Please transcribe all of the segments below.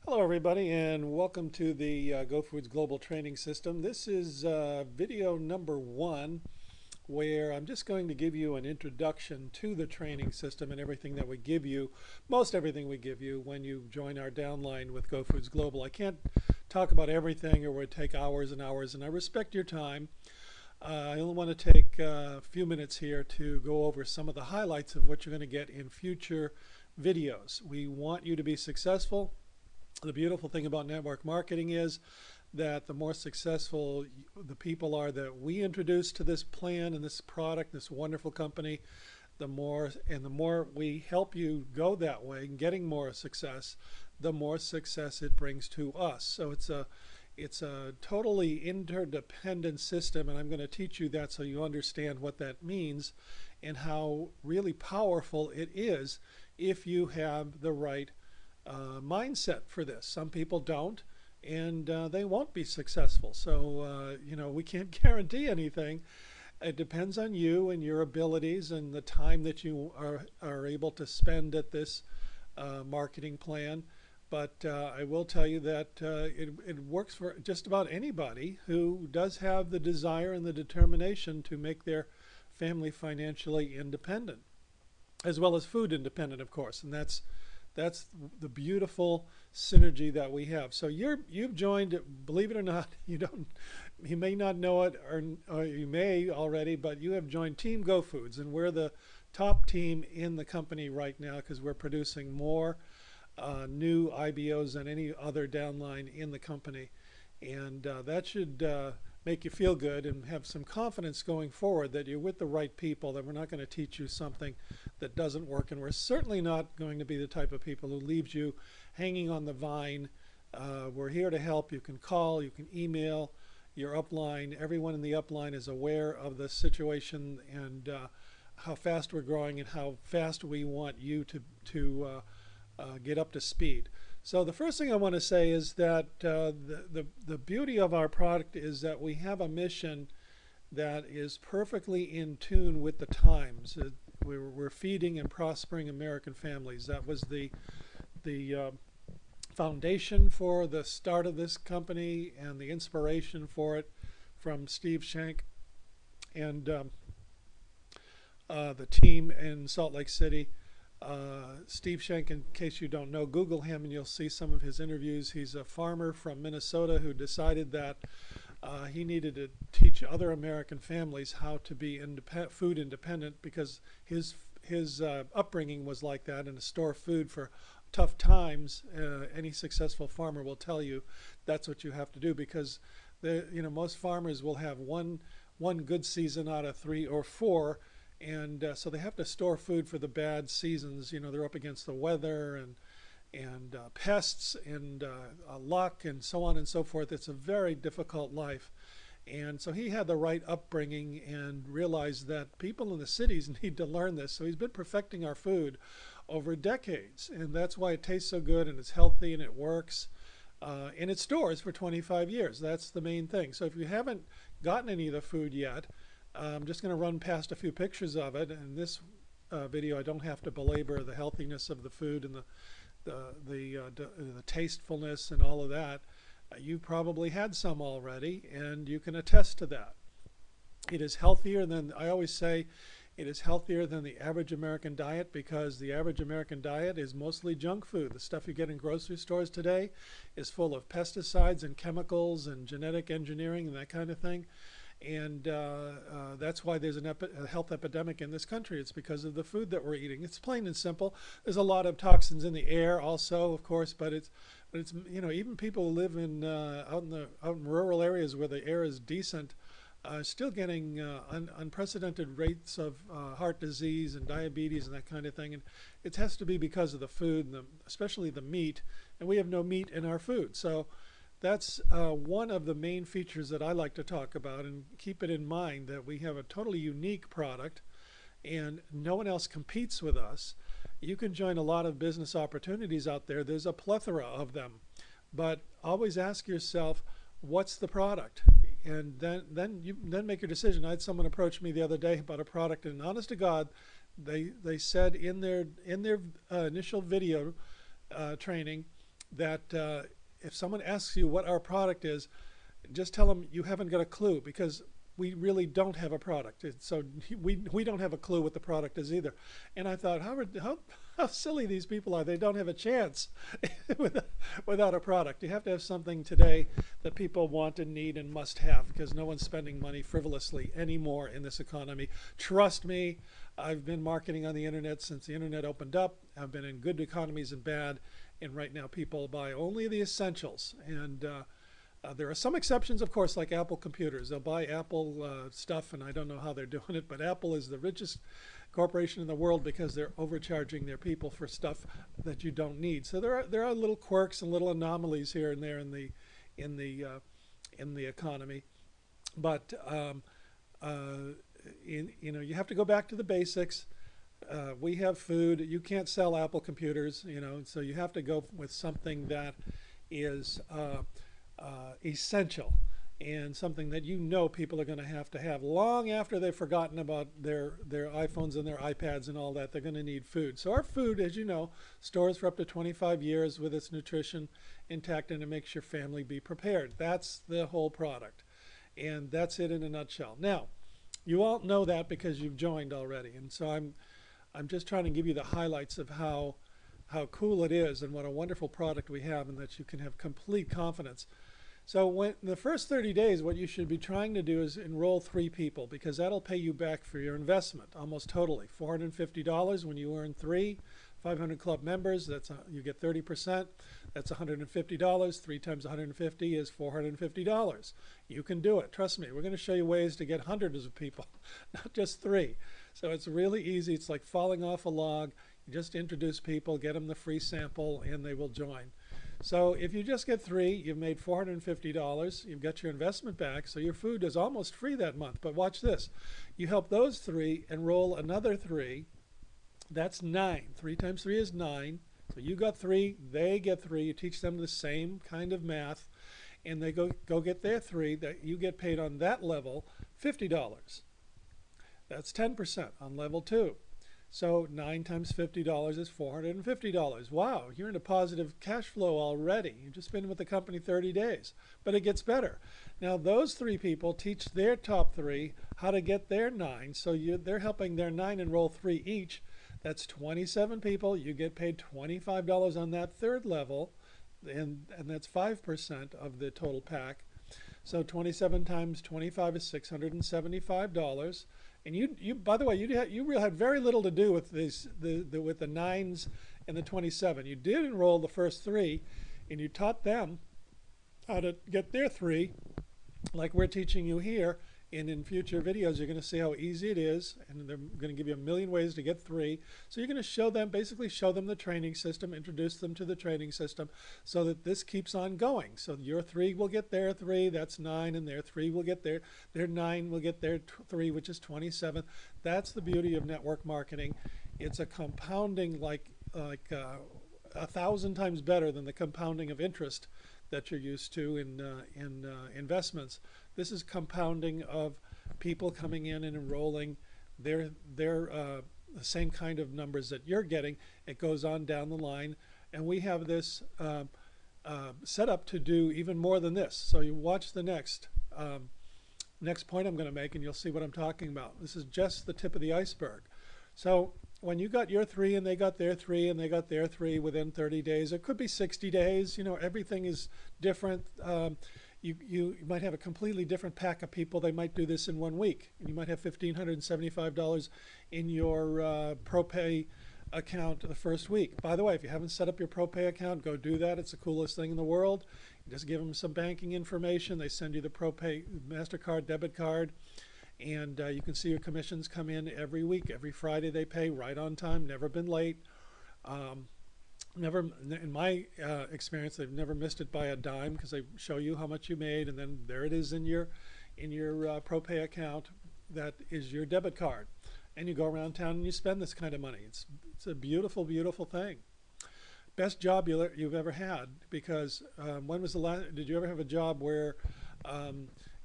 Hello everybody and welcome to the GoFoods Global Training System. This is video number 1 where I'm just going to give you an introduction to the training system and everything that we give you, most everything we give you when you join our downline with GoFoods Global. I can't talk about everything or it would take hours and hours, and I respect your time. I only want to take a few minutes here to go over some of the highlights of what you're going to get in future videos. We want you to be successful. The beautiful thing about network marketing is that the more successful the people are that we introduce to this plan and this product, this wonderful company, the more we help you go that way, getting more success, the more success it brings to us. So it's a totally interdependent system, and I'm going to teach you that so you understand what that means and how really powerful it is if you have the right mindset for this. Some people don't, and they won't be successful. So we can't guarantee anything. It depends on you and your abilities and the time that you are able to spend at this marketing plan. But I will tell you that it works for just about anybody who does have the desire and the determination to make their family financially independent, as well as food independent, of course. And that's the beautiful synergy that we have. So you've joined, believe it or not, you may not know it, or you may already, but you have joined Team GoFoods, and we're the top team in the company right now because we're producing more new IBOs than any other downline in the company, and that should make you feel good and have some confidence going forward that you're with the right people, that we're not going to teach you something that doesn't work, and we're certainly not going to be the type of people who leaves you hanging on the vine. We're here to help. You can call, you can email your upline. Everyone in the upline is aware of the situation and how fast we're growing and how fast we want you to get up to speed. So the first thing I want to say is that the beauty of our product is that we have a mission that is perfectly in tune with the times. We're feeding and prospering American families. That was the foundation for the start of this company and the inspiration for it from Steve Shank and the team in Salt Lake City. Steve Shank, in case you don't know, Google him and you'll see some of his interviews. He's a farmer from Minnesota who decided that he needed to teach other American families how to be food independent because his upbringing was like that, and to store food for tough times. Any successful farmer will tell you that's what you have to do, because most farmers will have one good season out of 3 or 4. And so they have to store food for the bad seasons. They're up against the weather and pests and luck and so on and so forth. It's a very difficult life. And so he had the right upbringing and realized that people in the cities need to learn this. So he's been perfecting our food over decades. And that's why it tastes so good, and it's healthy, and it works. And it stores for 25 years. That's the main thing. So if you haven't gotten any of the food yet, I'm just going to run past a few pictures of it. In this video, I don't have to belabor the healthiness of the food and the tastefulness and all of that. You probably had some already, and you can attest to that. It is healthier than, I always say, it is healthier than the average American diet, because the average American diet is mostly junk food. The stuff you get in grocery stores today is full of pesticides and chemicals and genetic engineering and that kind of thing. And that's why there's a health epidemic in this country. It's because of the food that we're eating. It's plain and simple. There's a lot of toxins in the air also, of course, but it's even people who live in out in rural areas where the air is decent still getting unprecedented rates of heart disease and diabetes and that kind of thing. And it has to be because of the food, and especially the meat. And we have no meat in our food. So that's one of the main features that I like to talk about, and keep it in mind that we have a totally unique product and no one else competes with us. You can join a lot of business opportunities out there. There's a plethora of them, but always ask yourself, what's the product? And then make your decision. I had someone approach me the other day about a product, and honest to God, they said in their initial video training that if someone asks you what our product is, just tell them you haven't got a clue, because we really don't have a product. So we don't have a clue what the product is either. And I thought, how silly these people are. They don't have a chance without a product. You have to have something today that people want and need and must have, because no one's spending money frivolously anymore in this economy. Trust me, I've been marketing on the internet since the internet opened up. I've been in good economies and bad. And right now people buy only the essentials. And there are some exceptions, of course, like Apple computers. They'll buy Apple stuff, and I don't know how they're doing it, but Apple is the richest corporation in the world because they're overcharging their people for stuff that you don't need. So there are little quirks and little anomalies here and there in the economy, but you have to go back to the basics. We have food. You can't sell Apple computers, so you have to go with something that is essential, and something that people are going to have long after they've forgotten about their iPhones and their iPads and all that. They're going to need food. So our food, as you know, stores for up to 25 years with its nutrition intact, and it makes your family be prepared. That's the whole product, and that's it in a nutshell. Now, you all know that because you've joined already, and so I'm just trying to give you the highlights of how cool it is and what a wonderful product we have, and that you can have complete confidence. So when the first 30 days, what you should be trying to do is enroll 3 people, because that'll pay you back for your investment almost totally. $450 when you earn 3. 500 club members, you get 30%. That's $150. 3 times 150 is $450. You can do it. Trust me. We're going to show you ways to get hundreds of people, not just 3. So it's really easy. It's like falling off a log. You just introduce people, get them the free sample, and they will join. So if you just get 3, you've made $450. You've got your investment back, so your food is almost free that month. But watch this. You help those 3 enroll another 3. That's 9. 3 times 3 is 9. So you got 3, they get 3. You teach them the same kind of math, and they go get their 3. That you get paid on that level $50. That's 10% on level 2. So 9 times $50 is $450. Wow, you're in a positive cash flow already. You've just been with the company 30 days. But it gets better. Now those 3 people teach their top 3 how to get their 9. So they're helping their 9 enroll 3 each. That's 27 people. You get paid $25 on that 3rd level, and that's 5% of the total pack. So 27 times 25 is $675. And you by the way, you had very little to do with with the 9s and the 27. You did enroll the first 3, and you taught them how to get their 3, like we're teaching you here. And in future videos, you're going to see how easy it is, and they're going to give you a million ways to get 3. So you're going to basically show them the training system, introduce them to the training system, so that this keeps on going. So your 3 will get their 3, that's 9, and their 3 will get their 9 will get their 3, which is 27. That's the beauty of network marketing. It's a compounding like 1,000 times better than the compounding of interest that you're used to in investments. This is compounding of people coming in and enrolling their the same kind of numbers that you're getting. It goes on down the line, and we have this set up to do even more than this. So you watch the next point I'm going to make, and you'll see what I'm talking about. This is just the tip of the iceberg. So when you got your 3 and they got their 3 and they got their 3 within 30 days, it could be 60 days. Everything is different. You might have a completely different pack of people. They might do this in 1 week. And you might have $1,575 in your ProPay account the first week. By the way, if you haven't set up your ProPay account, go do that. It's the coolest thing in the world. You just give them some banking information. They send you the ProPay MasterCard, debit card. And you can see your commissions come in every week. Every Friday they pay right on time, never been late. Never, in my experience, they've never missed it by a dime, because they show you how much you made, and then there it is in your ProPay account. That is your debit card, and you go around town and you spend this kind of money. It's a beautiful, beautiful thing. Best job you've ever had, because when was the last? Did you ever have a job where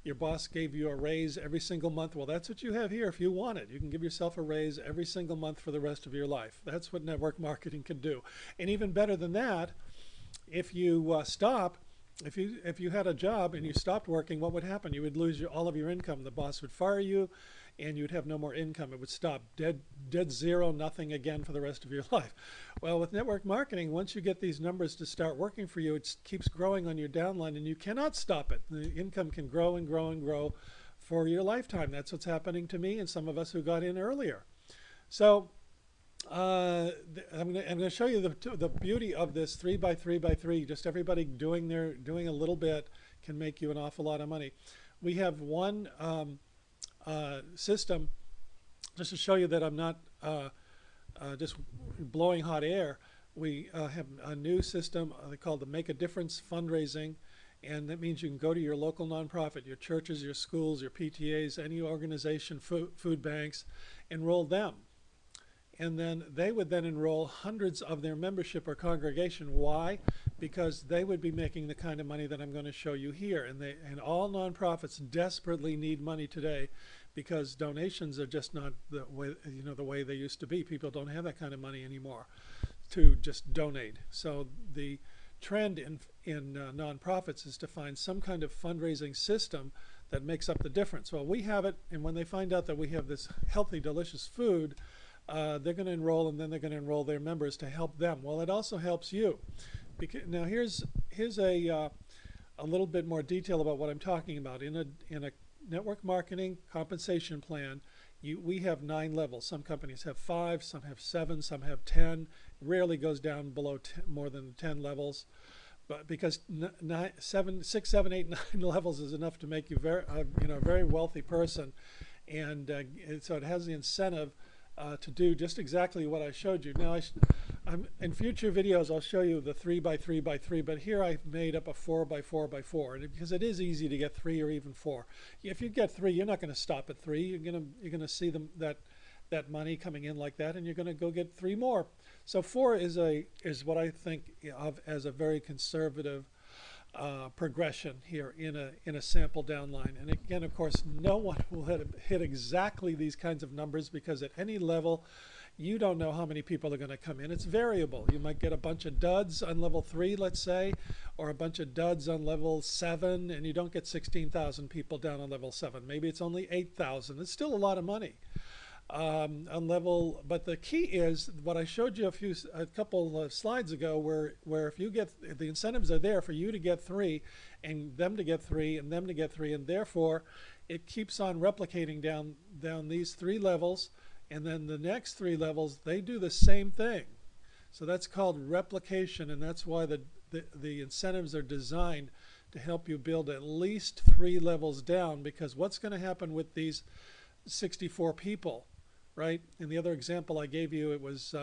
your boss gave you a raise every single month? Well, that's what you have here if you want it. You can give yourself a raise every single month for the rest of your life. That's what network marketing can do. And even better than that, If you stop, if you had a job and you stopped working, what would happen? You would lose all of your income. The boss would fire you, and you'd have no more income. It would stop dead zero, nothing again for the rest of your life. Well, with network marketing, once you get these numbers to start working for you, it keeps growing on your downline, and you cannot stop it. The income can grow and grow and grow for your lifetime. That's what's happening to me and some of us who got in earlier. So I'm going to show you the beauty of this 3 by 3 by 3. Just everybody doing a little bit can make you an awful lot of money. We have one system, just to show you that I'm not just blowing hot air. We have a new system called the Make a Difference fundraising, and that means you can go to your local nonprofit, your churches, your schools, your PTAs, any organization, food banks, enroll them. And then they would then enroll hundreds of their membership or congregation. Why? Because they would be making the kind of money that I'm going to show you here. And all nonprofits desperately need money today, because donations are just not the way they used to be. People don't have that kind of money anymore to just donate. So the trend in nonprofits is to find some kind of fundraising system that makes up the difference. Well, we have it, and when they find out that we have this healthy, delicious food, they're going to enroll, and then they're going to enroll their members to help them. Well, it also helps you. Now, here's a little bit more detail about what I'm talking about. In a network marketing compensation plan, we have 9 levels. Some companies have 5, some have 7, some have 10. Rarely goes down below more than 10 levels, but because 6, 7, 8, 9 levels is enough to make you a very wealthy person, and so it has the incentive to do just exactly what I showed you. Now, in future videos, I'll show you the 3 by 3 by 3, but here I've made up a 4 by 4 by 4, because it is easy to get 3 or even 4. If you get 3, you're not going to stop at 3. You're gonna see that money coming in like that, and you're going to go get 3 more. So 4 is what I think of as a very conservative progression here in a sample downline. And again, of course, no one will hit exactly these kinds of numbers, because at any level, you don't know how many people are going to come in. It's variable. You might get a bunch of duds on level 3, let's say, or a bunch of duds on level 7, and you don't get 16,000 people down on level 7. Maybe it's only 8,000. It's still a lot of money. But the key is what I showed you a couple of slides ago, where if you get, the incentives are there for you to get 3, and them to get 3, and them to get 3, and therefore it keeps on replicating down these 3 levels, and then the next 3 levels, they do the same thing. So that's called replication, and that's why the incentives are designed to help you build at least 3 levels down, because what's going to happen with these 64 people? Right? In the other example I gave you, it was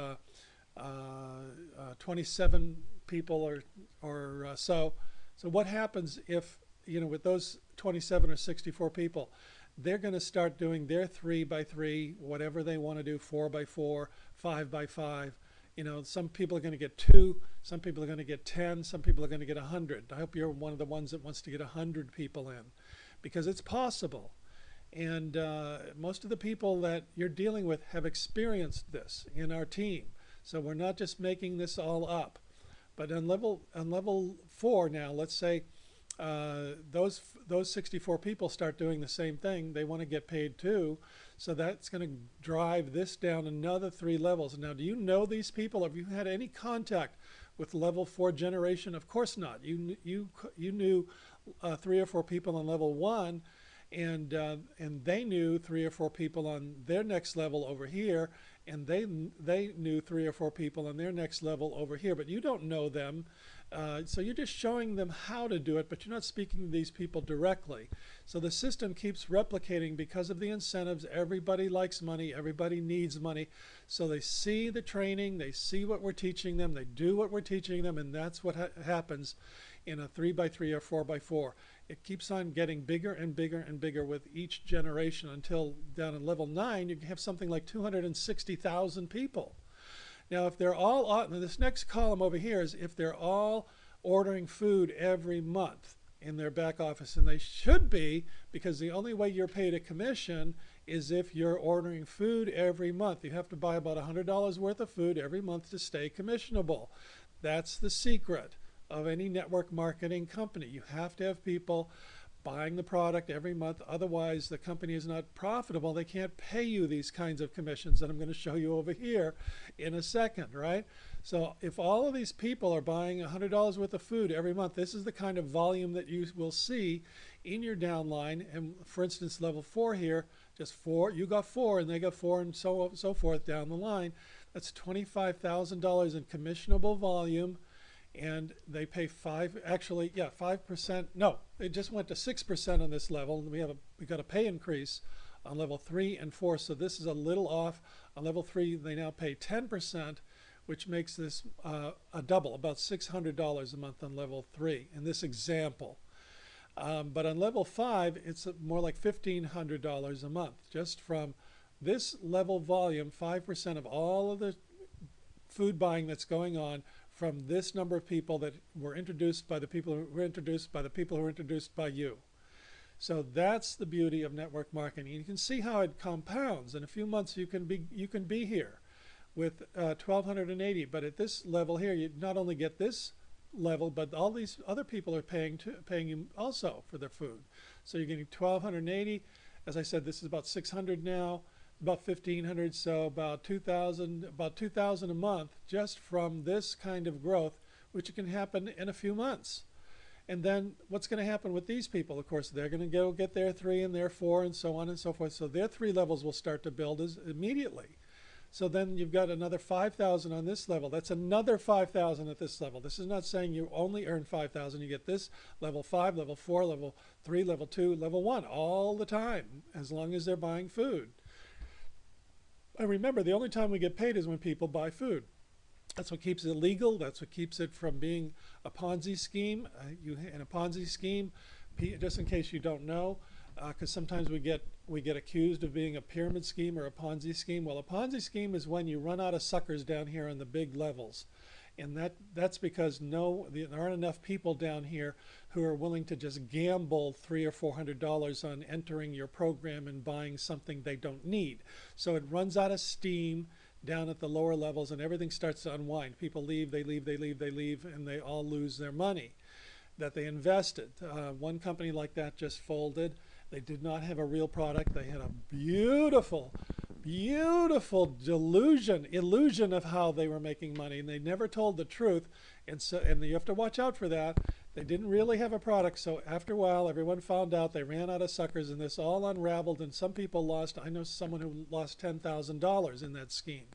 27 people or so. So what happens if, with those 27 or 64 people, they're going to start doing their 3 by 3, whatever they want to do, 4 by 4, 5 by 5. Some people are going to get 2, some people are going to get 10, some people are going to get 100. I hope you're one of the ones that wants to get 100 people in, because it's possible. And most of the people that you're dealing with have experienced this in our team. So we're not just making this all up. But on level 4 now, let's say those 64 people start doing the same thing. They want to get paid too. So that's going to drive this down another 3 levels. Now, do you know these people? Have you had any contact with level 4 generation? Of course not. You knew 3 or 4 people on level 1. And they knew 3 or 4 people on their next level over here, and they knew 3 or 4 people on their next level over here, but you don't know them. So you're just showing them how to do it, but you're not speaking to these people directly. So the system keeps replicating because of the incentives. Everybody likes money. Everybody needs money. So they see the training. They see what we're teaching them. They do what we're teaching them, and that's what happens in a 3 by 3 or 4 by 4. It keeps on getting bigger and bigger and bigger with each generation, until down in level 9, you have something like 260,000 people. Now, if they're all, this next column over here is if they're all ordering food every month in their back office, and they should be, because the only way you're paid a commission is if you're ordering food every month. You have to buy about $100 worth of food every month to stay commissionable. That's the secret. of any network marketing company. You have to have people buying the product every month. Otherwise, the company is not profitable. They can't pay you these kinds of commissions that I'm going to show you over here in a second, right? So if all of these people are buying $100 worth of food every month, this is the kind of volume that you will see in your downline. And for instance, level 4 here, just 4, you got 4 and they got 4 and so forth down the line. That's $25,000 in commissionable volume. And they pay 5%. No, it just went to 6% on this level. We got a pay increase on level 3 and 4. So this is a little off. On level 3, they now pay 10%, which makes this a double, about $600 a month on level 3 in this example. But on level 5, it's more like $1,500 a month just from this level volume. 5% of all of the food buying that's going on from this number of people that were introduced by the people who were introduced by the people who were introduced by you. So that's the beauty of network marketing. You can see how it compounds. In a few months, you can be here with 1,280. But at this level here, you not only get this level, but all these other people are paying you also for their food. So you're getting 1,280. As I said, this is about 600 now. About 1,500, so about 2,000 a month just from this kind of growth, which can happen in a few months. And then what's going to happen with these people? Of course, they're going to go get their 3 and their 4 and so on and so forth. So their 3 levels will start to build immediately. So then you've got another 5,000 on this level. That's another 5,000 at this level. This is not saying you only earn 5,000. You get this level 5, level 4, level 3, level 2, level 1 all the time, as long as they're buying food. And remember, the only time we get paid is when people buy food. That's what keeps it legal. That's what keeps it from being a Ponzi scheme. In a Ponzi scheme, just in case you don't know, because sometimes we get accused of being a pyramid scheme or a Ponzi scheme. Well, a Ponzi scheme is when you run out of suckers down here on the big levels. And that's because there aren't enough people down here who are willing to just gamble $300 or $400 on entering your program and buying something they don't need. So it runs out of steam down at the lower levels and everything starts to unwind. People leave, they leave, and they all lose their money that they invested. One company like that just folded. They did not have a real product. They had a beautiful illusion of how they were making money, and they never told the truth, and you have to watch out for that. They didn't really have a product, so after a while everyone found out. They ran out of suckers and this all unraveled, and some people lost. I know someone who lost $10,000 in that scheme.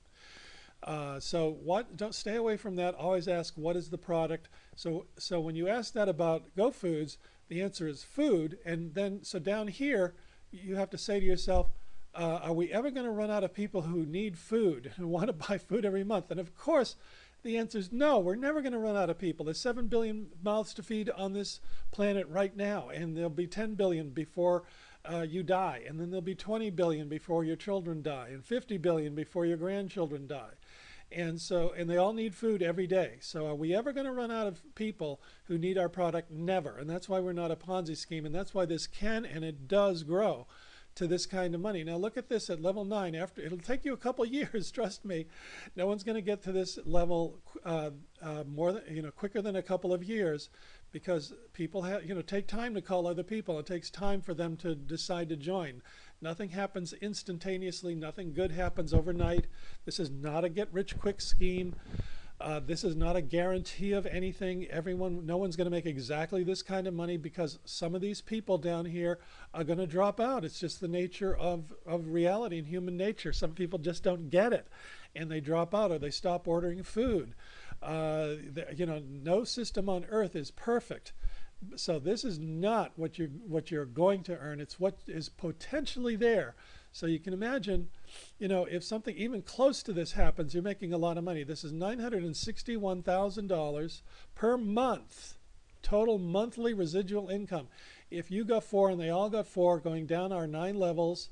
Don't stay away from that. Always ask, what is the product? So when you ask that about GoFoods, the answer is food. And then so down here you have to say to yourself, are we ever going to run out of people who need food and want to buy food every month? And of course, the answer is no. We're never going to run out of people. There's 7 billion mouths to feed on this planet right now, and there'll be 10 billion before you die, and then there'll be 20 billion before your children die, and 50 billion before your grandchildren die. And they all need food every day. So are we ever going to run out of people who need our product? Never. And that's why we're not a Ponzi scheme, and that's why this can and it does grow to this kind of money. Now look at this at level 9. It'll take you a couple years, trust me. No one's going to get to this level quicker than a couple of years, because people take time to call other people. It takes time for them to decide to join. Nothing happens instantaneously. Nothing good happens overnight. This is not a get-rich-quick scheme. This is not a guarantee of anything. No one's going to make exactly this kind of money, because some of these people down here are going to drop out. It's just the nature of reality and human nature. Some people just don't get it, and they drop out or they stop ordering food. No system on earth is perfect. So this is not what you're going to earn. It's what is potentially there. So you can imagine, if something even close to this happens, you're making a lot of money. This is $961,000 per month, total monthly residual income. If you got 4 and they all got 4, going down our 9 levels,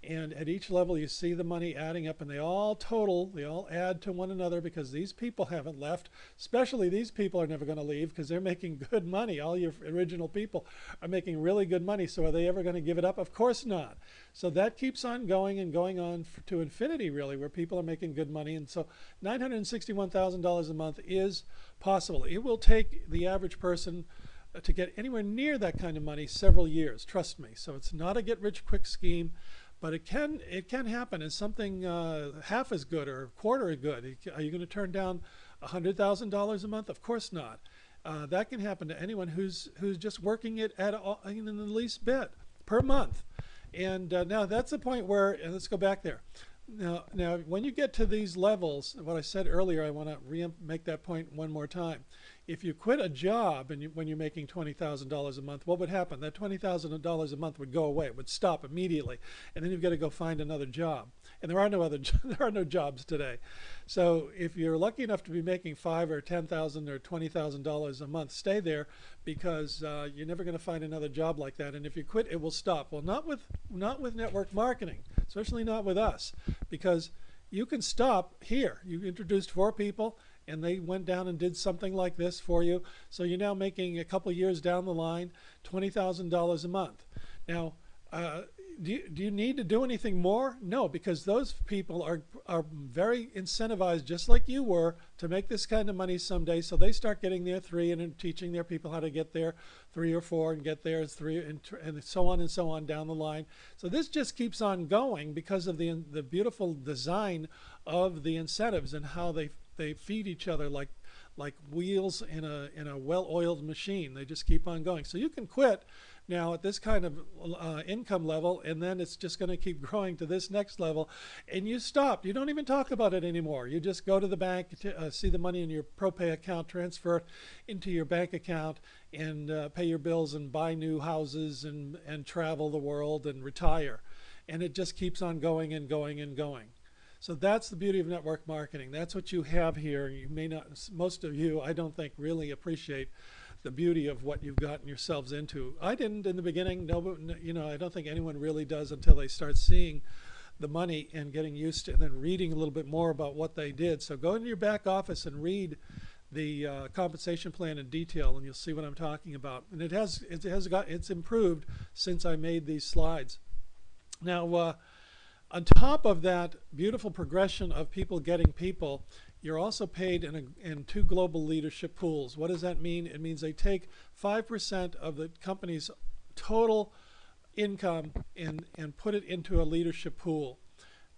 And at each level, you see the money adding up, and they all total, they all add to one another because these people haven't left. Especially these people are never going to leave because they're making good money. All your original people are making really good money. So are they ever going to give it up? Of course not. So that keeps on going and going on to infinity, really, where people are making good money. And so $961,000 a month is possible. It will take the average person to get anywhere near that kind of money several years, trust me. So it's not a get-rich-quick scheme. But it can happen. It's something half as good or a quarter as good. Are you going to turn down $100,000 a month? Of course not. That can happen to anyone who's just working it at in the least bit per month. And now that's the point where, and let's go back there. Now, when you get to these levels, what I said earlier, I want to make that point one more time. If you quit a job and when you're making $20,000 a month, what would happen? That $20,000 a month would go away. It would stop immediately, and then you've got to go find another job. And there are no there are no jobs today. So if you're lucky enough to be making $5,000 or $10,000 or $20,000 a month, stay there because you're never going to find another job like that. And if you quit, it will stop. Well, not with network marketing, especially not with us, because you can stop here. You introduced 4 people, and they went down and did something like this for you. So you're now making a couple years down the line $20,000 a month. Now, do you need to do anything more? No, because those people are very incentivized, just like you were, to make this kind of money someday. So they start getting their 3 and teaching their people how to get their 3 or 4 and get their 3 and so on down the line. So this just keeps on going because of the beautiful design of the incentives and how they feed each other like wheels in a well-oiled machine. They just keep on going. So you can quit now at this kind of income level, and then it's just going to keep growing to this next level, and you stop. You don't even talk about it anymore. You just go to the bank, see the money in your ProPay account, transfer it into your bank account, and pay your bills and buy new houses and travel the world and retire. And it just keeps on going and going and going. So that's the beauty of network marketing. That's what you have here. You may not, most of you, I don't think, really appreciate the beauty of what you've gotten yourselves into. I didn't in the beginning. No, but, I don't think anyone really does until they start seeing the money and getting used to it, and then reading a little bit more about what they did. So go into your back office and read the compensation plan in detail, and you'll see what I'm talking about. And it's improved since I made these slides. Now, on top of that beautiful progression of people getting people, you're also paid in 2 global leadership pools. What does that mean? It means they take 5% of the company's total income and put it into a leadership pool.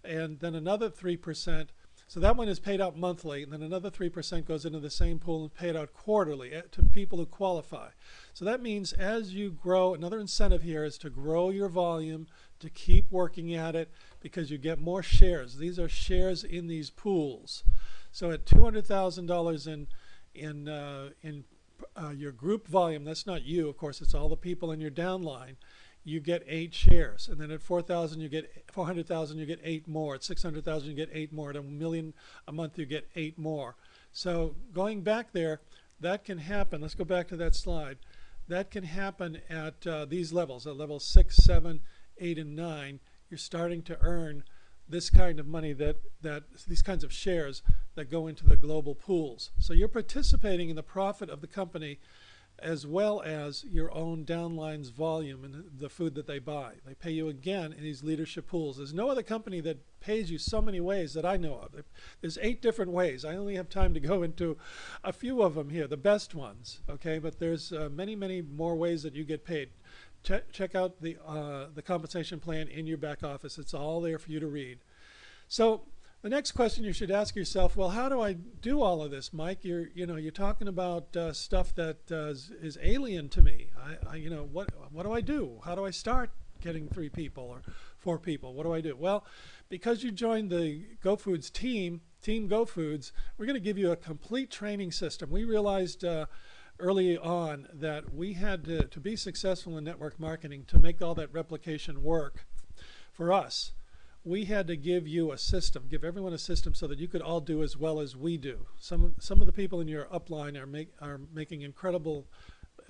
And then another 3%, so that one is paid out monthly, and then another 3% goes into the same pool and paid out quarterly to people who qualify. So that means as you grow, another incentive here is to grow your volume, to keep working at it, because you get more shares. These are shares in these pools. So at $200,000 in your group volume, that's not you, of course, it's all the people in your downline, you get 8 shares. And then at 4,000, you get 400,000, you get 8 more. At 600,000, you get 8 more. At $1 million a month, you get 8 more. So going back there, that can happen. Let's go back to that slide. That can happen at these levels, at level 6, 7, 8, and 9. You're starting to earn this kind of money, these kinds of shares that go into the global pools. So you're participating in the profit of the company as well as your own downline's volume and the food that they buy. They pay you again in these leadership pools. There's no other company that pays you so many ways that I know of. There's 8 different ways. I only have time to go into a few of them here, the best ones, okay? But there's many, many more ways that you get paid. Check out the compensation plan in your back office. It's all there for you to read. So the next question you should ask yourself, well, how do I do all of this, Mike? You're talking about stuff that is alien to me. What do I do? How do I start getting 3 people or 4 people? What do I do? Well, because you joined the GoFoods Team GoFoods, we're going to give you a complete training system. We realized early on that we had to be successful in network marketing, to make all that replication work for us. We had to give you a system, give everyone a system so that you could all do as well as we do. Some of the people in your upline are making incredible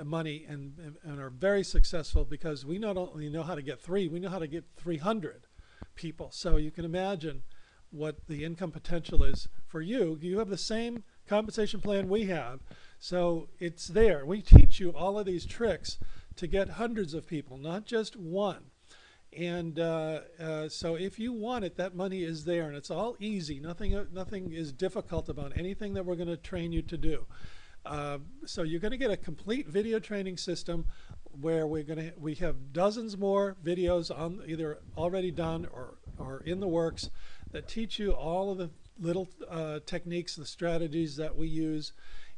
money and are very successful because we not only know how to get 3, we know how to get 300. people. So you can imagine what the income potential is for you. You have the same compensation plan we have, so it's there. We teach you all of these tricks to get hundreds of people, not just one. And so if you want it, that money is there, and it's all easy. Nothing is difficult about anything that we're going to train you to do. So you're going to get a complete video training system where we have dozens more videos on either already done or in the works that teach you all of the little techniques, the strategies that we use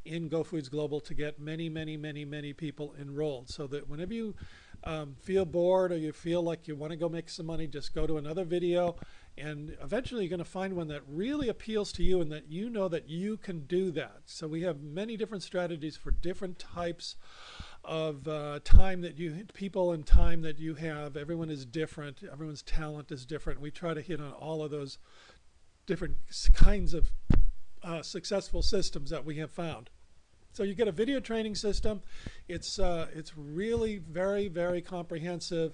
in GoFoods Global to get many, many, many, many people enrolled. So that whenever you feel bored or you feel like you want to go make some money, just go to another video, and eventually you're going to find one that really appeals to you and that you know that you can do that. So we have many different strategies for different types of time that people and time that you have. Everyone is different. Everyone's talent is different. We try to hit on all of those different kinds of successful systems that we have found. So you get a video training system. It's really very, very comprehensive.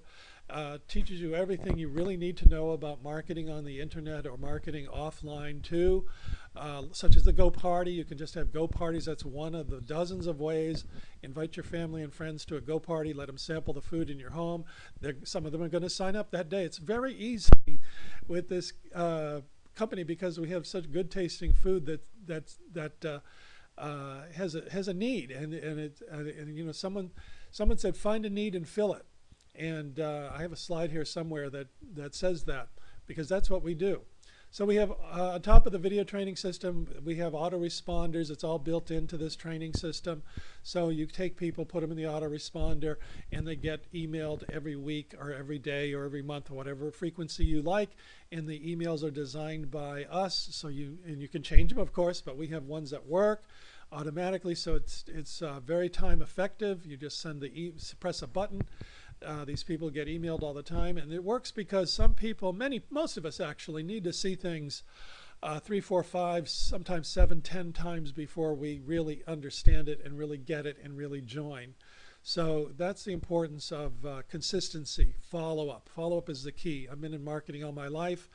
Teaches you everything you really need to know about marketing on the internet or marketing offline too, such as the Go Party. You can just have Go Parties. That's one of the dozens of ways. Invite your family and friends to a Go Party. Let them sample the food in your home. Some of them are going to sign up that day. It's very easy with this company because we have such good tasting food that has a need, and you know, someone said find a need and fill it, and I have a slide here somewhere that says that, because that's what we do. So we have on top of the video training system, we have autoresponders. It's all built into this training system. So you take people, put them in the autoresponder, and they get emailed every week or every day or every month or whatever frequency you like. And the emails are designed by us. So you can change them, of course, but we have ones that work automatically. So it's very time effective. You just press a button. These people get emailed all the time, and it works because some people, most of us actually, need to see things 3, 4, 5, sometimes 7, 10 times before we really understand it and really get it and really join. So that's the importance of consistency, follow-up. Follow-up is the key. I've been in marketing all my life,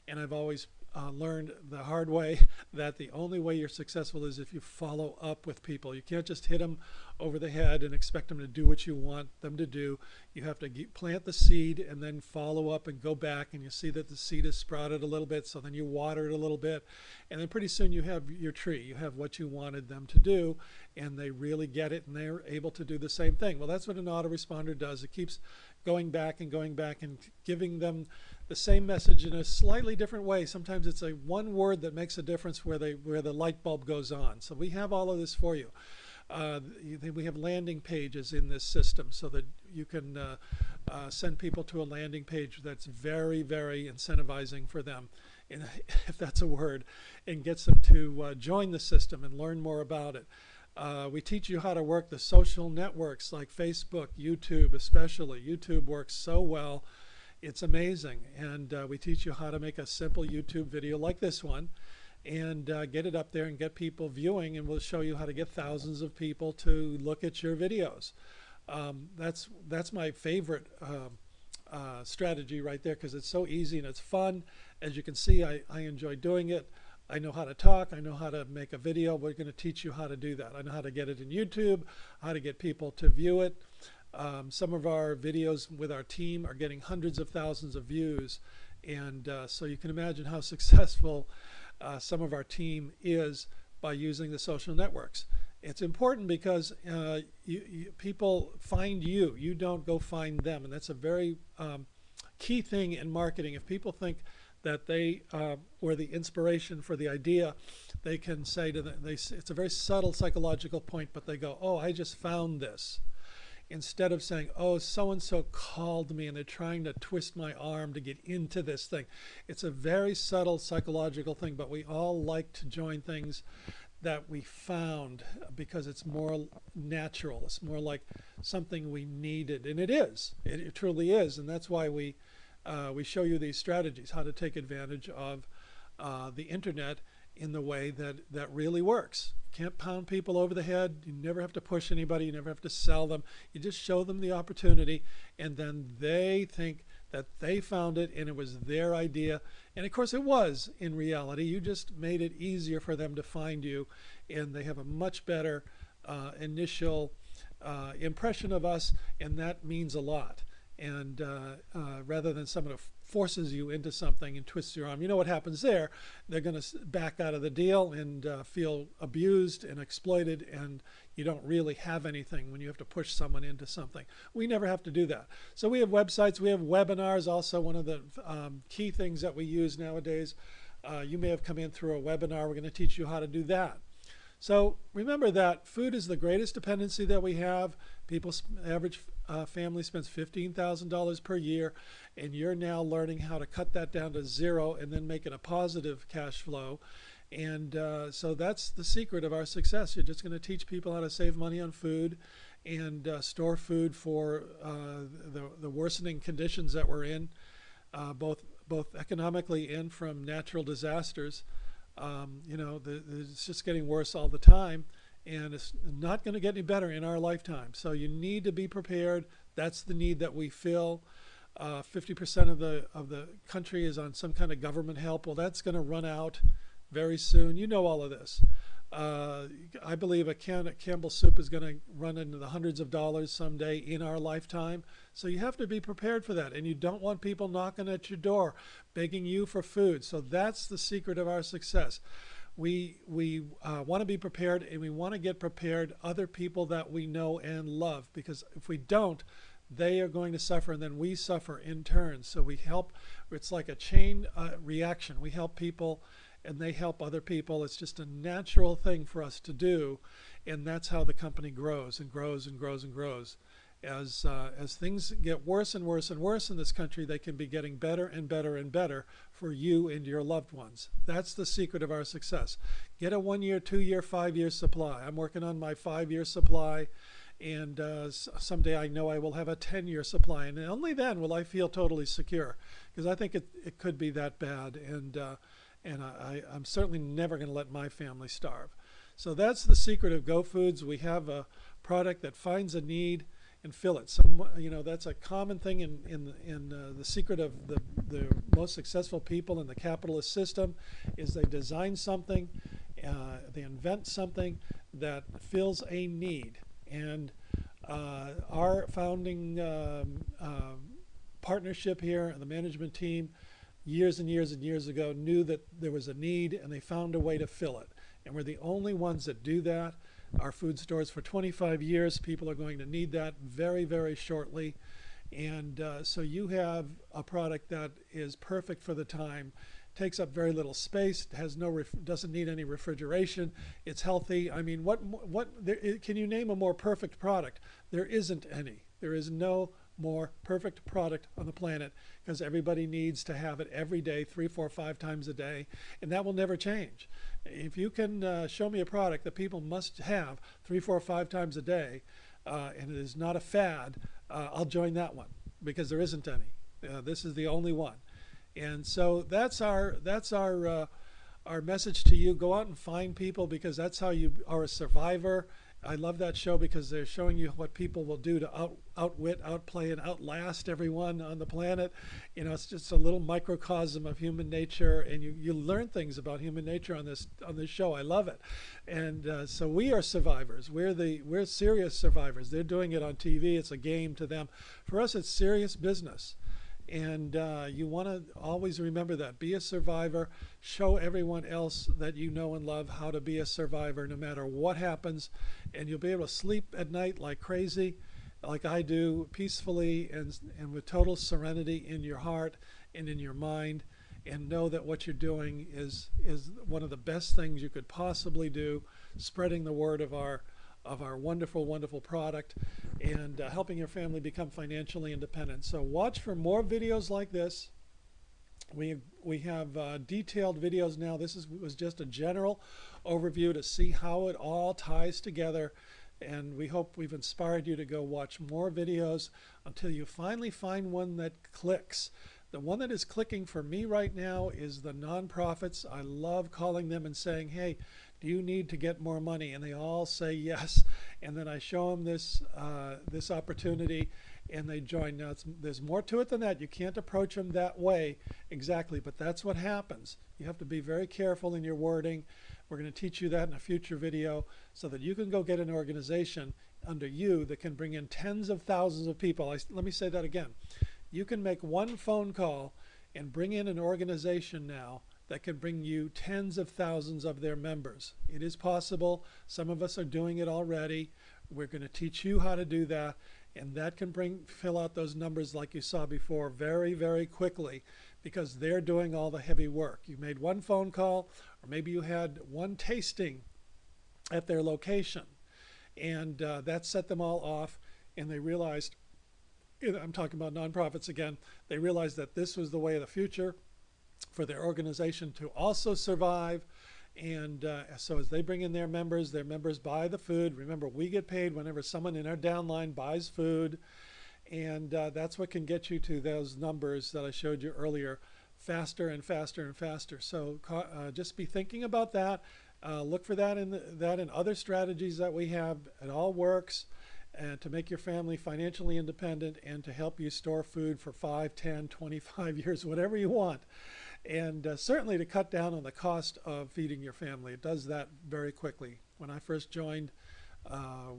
and I've always learned the hard way that the only way you're successful is if you follow up with people. You can't just hit them over the head and expect them to do what you want them to do. You have to plant the seed and then follow up and go back, and you see that the seed has sprouted a little bit, so then you water it a little bit, and then pretty soon you have your tree. You have what you wanted them to do, and they really get it, and they're able to do the same thing. Well, that's what an autoresponder does. It keeps going back and giving them the same message in a slightly different way. Sometimes it's one word that makes a difference where the light bulb goes on. So we have all of this for you. We have landing pages in this system so that you can send people to a landing page that's very, very incentivizing for them, if that's a word, and gets them to join the system and learn more about it. We teach you how to work the social networks like Facebook, YouTube especially. YouTube works so well. It's amazing. And we teach you how to make a simple YouTube video like this one and get it up there and get people viewing, and we'll show you how to get thousands of people to look at your videos. That's my favorite strategy right there, because it's so easy and it's fun. As you can see, I enjoy doing it. I know how to talk. I know how to make a video. We're going to teach you how to do that. I know how to get it in YouTube, how to get people to view it. Some of our videos with our team are getting hundreds of thousands of views, and so you can imagine how successful some of our team is by using the social networks. It's important because people find you. You don't go find them, and that's a very key thing in marketing. If people think that they were the inspiration for the idea, they can say to them, it's a very subtle psychological point, but they go, oh, I just found this. Instead of saying, oh, so-and-so called me and they're trying to twist my arm to get into this thing. It's a very subtle psychological thing, but we all like to join things that we found because it's more natural. It's more like something we needed, and it is. It truly is, and that's why we show you these strategies, how to take advantage of the internet in the way that really works. You can't pound people over the head. You never have to push anybody. You never have to sell them. You just show them the opportunity, and then they think that they found it and it was their idea. And of course it was in reality. You just made it easier for them to find you, and they have a much better initial impression of us, and that means a lot. And rather than someone who forces you into something and twists your arm, you know what happens there? They're going to back out of the deal and feel abused and exploited, and you don't really have anything when you have to push someone into something. We never have to do that. So we have websites, we have webinars, also one of the key things that we use nowadays. You may have come in through a webinar. We're going to teach you how to do that. So remember that food is the greatest dependency that we have. People's average family spends $15,000 per year, and you're now learning how to cut that down to zero and then make it a positive cash flow. And so that's the secret of our success. You're just going to teach people how to save money on food and store food for the worsening conditions that we're in, both economically and from natural disasters. You know, it's just getting worse all the time, and it's not going to get any better in our lifetime. So you need to be prepared. That's the need that we fill. 50% of the country is on some kind of government help. Well, that's going to run out very soon. You know all of this. I believe a can of Campbell's soup is going to run into the hundreds of dollars someday in our lifetime. So you have to be prepared for that. And you don't want people knocking at your door, begging you for food. So that's the secret of our success. We want to be prepared, and we want to get prepared other people that we know and love, because if we don't, they are going to suffer, and then we suffer in turn. So we help. It's like a chain reaction. We help people, and they help other people. It's just a natural thing for us to do, and that's how the company grows and grows and grows and grows. As things get worse and worse and worse in this country, they can be getting better and better and better for you and your loved ones. That's the secret of our success. Get a 1 year, 2 year, 5 year supply. I'm working on my 5 year supply, and someday I know I will have a 10-year supply, and only then will I feel totally secure, because I think it could be that bad, and I'm certainly never going to let my family starve. So that's the secret of GoFoods. We have a product that finds a need and fill it. You know, that's a common thing in the secret of the most successful people in the capitalist system is they design something, they invent something that fills a need. And our founding partnership here, the management team, years and years and years ago, knew that there was a need, and they found a way to fill it. And we're the only ones that do that. Our food stores for 25 years. People are going to need that very, very shortly. And so you have a product that is perfect for the time, takes up very little space, has doesn't need any refrigeration. It's healthy. I mean, can you name a more perfect product? There isn't any. There is no more perfect product on the planet, because everybody needs to have it every day, 3, 4, 5 times a day, and that will never change. If you can show me a product that people must have 3, 4, 5 times a day, and it is not a fad, I'll join that one, because there isn't any. This is the only one. And so that's our message to you. Go out and find people, because that's how you are a survivor. I love that show because they're showing you what people will do to outwit, outplay, and outlast everyone on the planet. You know, it's just a little microcosm of human nature, and you learn things about human nature on this show. I love it. And so we are survivors. We're serious survivors. They're doing it on TV. It's a game to them. For us, it's serious business. And you want to always remember that. Be a survivor. Show everyone else that you know and love how to be a survivor no matter what happens. And you'll be able to sleep at night like crazy, like I do, peacefully and with total serenity in your heart and in your mind. And know that what you're doing is one of the best things you could possibly do, spreading the word of our wonderful, wonderful product, and helping your family become financially independent. So watch for more videos like this. We have detailed videos now. This was just a general overview to see how it all ties together, and we hope we've inspired you to go watch more videos until you finally find one that clicks. The one that is clicking for me right now is the nonprofits. I love calling them and saying, hey, do you need to get more money? And they all say yes. And then I show them this opportunity, and they join. Now there's more to it than that. You can't approach them that way exactly, but that's what happens. You have to be very careful in your wording. We're going to teach you that in a future video so that you can go get an organization under you that can bring in tens of thousands of people. Let me say that again. You can make one phone call and bring in an organization now that can bring you tens of thousands of their members. It is possible. Some of us are doing it already. We're going to teach you how to do that, and that can fill out those numbers like you saw before very, very quickly, because they're doing all the heavy work. You made one phone call, or maybe you had one tasting at their location, and that set them all off, and they realized, I'm talking about nonprofits again, they realized that this was the way of the future for their organization to also survive. And so as they bring in their members buy the food. Remember, we get paid whenever someone in our downline buys food, and that's what can get you to those numbers that I showed you earlier, faster and faster and faster. So just be thinking about that. Look for that in other strategies that we have. It all works, and to make your family financially independent and to help you store food for 5, 10, 25 years, whatever you want. And certainly to cut down on the cost of feeding your family. It does that very quickly. When I first joined,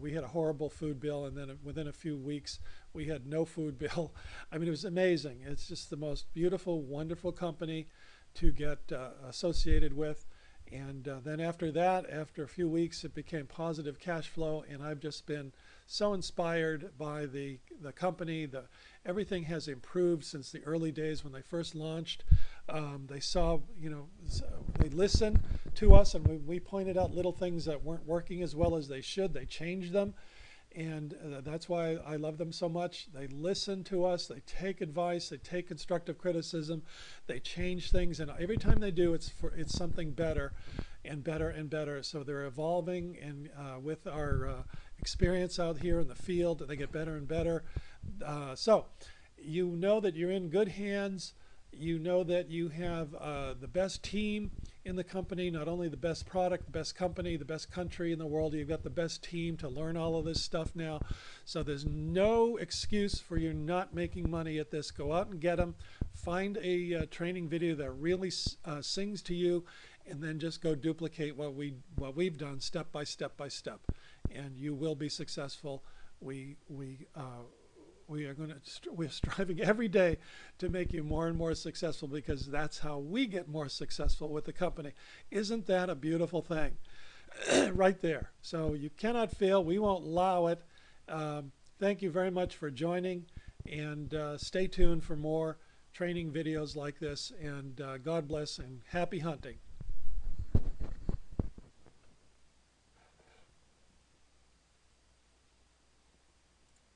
we had a horrible food bill, and then within a few weeks we had no food bill. I mean, it was amazing. It's just the most beautiful, wonderful company to get associated with. And then after that, after a few weeks, it became positive cash flow, and I've just been so inspired by the company. Everything has improved since the early days when they first launched. They saw, they listened to us, and when we pointed out little things that weren't working as well as they should, they changed them. And that's why I love them so much. They listen to us, they take advice, they take constructive criticism, they change things, and every time they do, it's something better and better and better. So they're evolving, and with our experience out here in the field, they get better and better. So you know that you're in good hands. You know that you have the best team in the company, not only the best product, the best company, the best country in the world. You've got the best team to learn all of this stuff now. So there's no excuse for you not making money at this. Go out and get them. Find a training video that really sings to you, and then just go duplicate what we've done step by step by step, and you will be successful. We're striving every day to make you more and more successful, because that's how we get more successful with the company. Isn't that a beautiful thing? Right there. So you cannot fail. We won't allow it. Thank you very much for joining, and stay tuned for more training videos like this, and God bless and happy hunting.